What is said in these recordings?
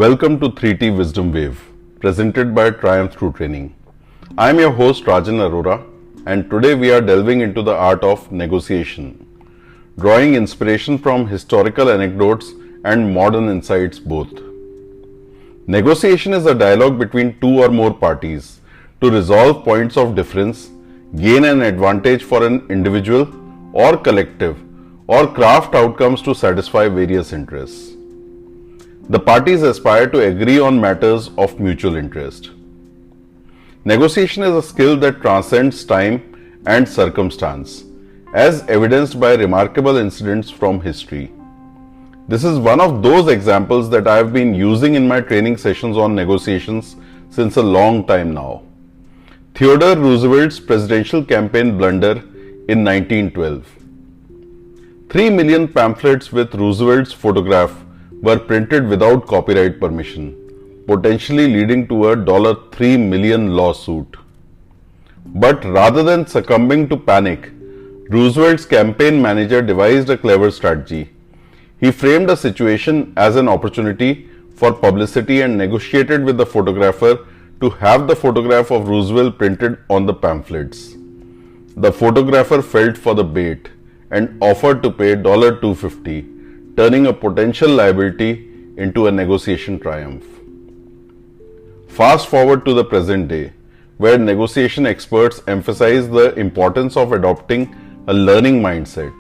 Welcome to 3T Wisdom Wave, presented by Triumph Through Training. I am your host Rajan Arora, and today we are delving into the art of negotiation, drawing inspiration from historical anecdotes and modern insights both. Negotiation is a dialogue between two or more parties to resolve points of difference, gain an advantage for an individual or collective, or craft outcomes to satisfy various interests. The parties aspire to agree on matters of mutual interest. Negotiation is a skill that transcends time and circumstance, as evidenced by remarkable incidents from history. This is one of those examples that I have been using in my training sessions on negotiations since a long time now. Theodore Roosevelt's presidential campaign blunder in 1912. 3 million pamphlets with Roosevelt's photograph were printed without copyright permission, potentially leading to a $3 million lawsuit. But rather than succumbing to panic, Roosevelt's campaign manager devised a clever strategy. He framed a situation as an opportunity for publicity and negotiated with the photographer to have the photograph of Roosevelt printed on the pamphlets. The photographer fell for the bait and offered to pay $250, turning a potential liability into a negotiation triumph. Fast forward to the present day, where negotiation experts emphasize the importance of adopting a learning mindset.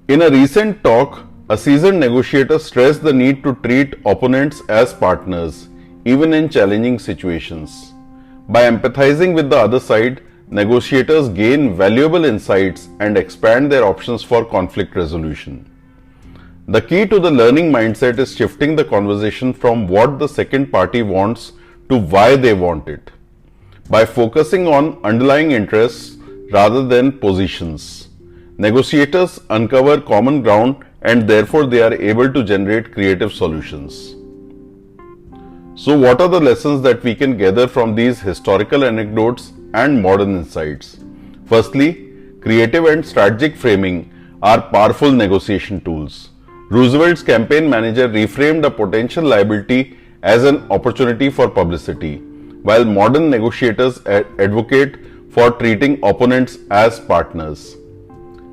In a recent talk, a seasoned negotiator stressed the need to treat opponents as partners, even in challenging situations. By empathizing with the other side, negotiators gain valuable insights and expand their options for conflict resolution. The key to the learning mindset is shifting the conversation from what the second party wants to why they want it, by focusing on underlying interests rather than positions. Negotiators uncover common ground and therefore they are able to generate creative solutions. So what are the lessons that we can gather from these historical anecdotes and modern insights? Firstly, creative and strategic framing are powerful negotiation tools. Roosevelt's campaign manager reframed a potential liability as an opportunity for publicity, while modern negotiators advocate for treating opponents as partners.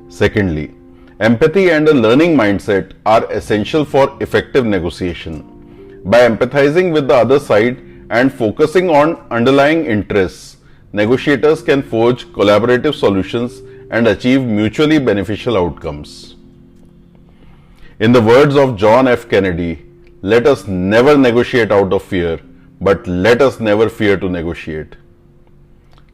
Secondly, empathy and a learning mindset are essential for effective negotiation. By empathizing with the other side and focusing on underlying interests, negotiators can forge collaborative solutions and achieve mutually beneficial outcomes. In the words of John F. Kennedy, let us never negotiate out of fear, but let us never fear to negotiate.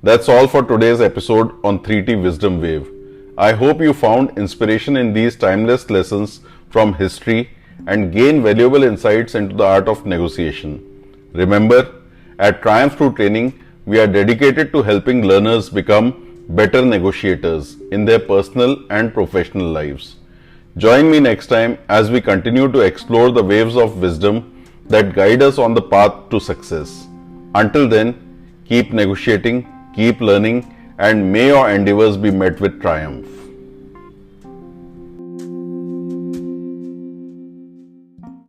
That's all for today's episode on 3T Wisdom Wave. I hope you found inspiration in these timeless lessons from history and gain valuable insights into the art of negotiation. Remember, at Triumph Through Training, we are dedicated to helping learners become better negotiators in their personal and professional lives. Join me next time as we continue to explore the waves of wisdom that guide us on the path to success. Until then, keep negotiating, keep learning, and may your endeavors be met with triumph.